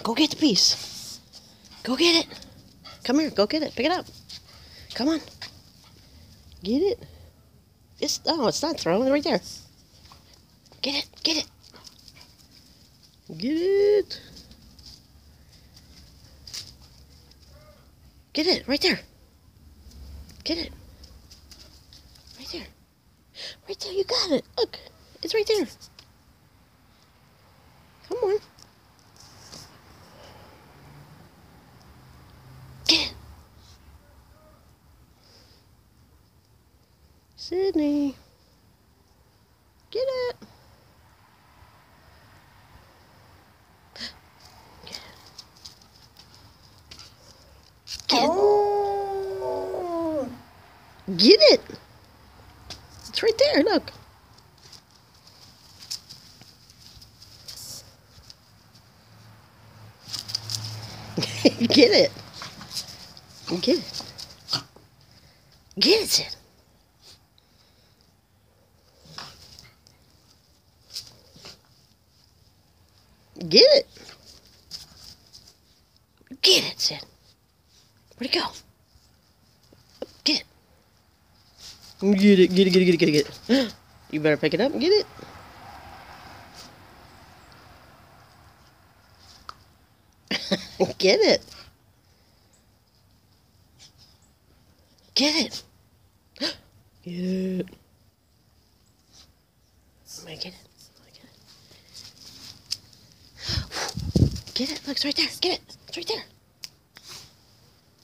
Go get the piece. Go get it. Come here. Go get it. Pick it up. Come on. Get it. It's not thrown. Right there. Get it. Get it. Get it. Get it. Right there. Get it. Right there. Right there. You got it. Look. It's right there. Come on. Get it. Sydney. Get it. Get it. Get it. It's right there. Look. Get it. Get it. Get it, Sid. Get it. Get it, Sid. Where'd it go? Get it. Get it, get it, get it, get it, get it, get it. You better pick it up and get it. Get it. Get it. Get it. I'm gonna get it. Get it. Look, it's right there. Get it. It's right there.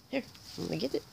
Here. I'm gonna get it.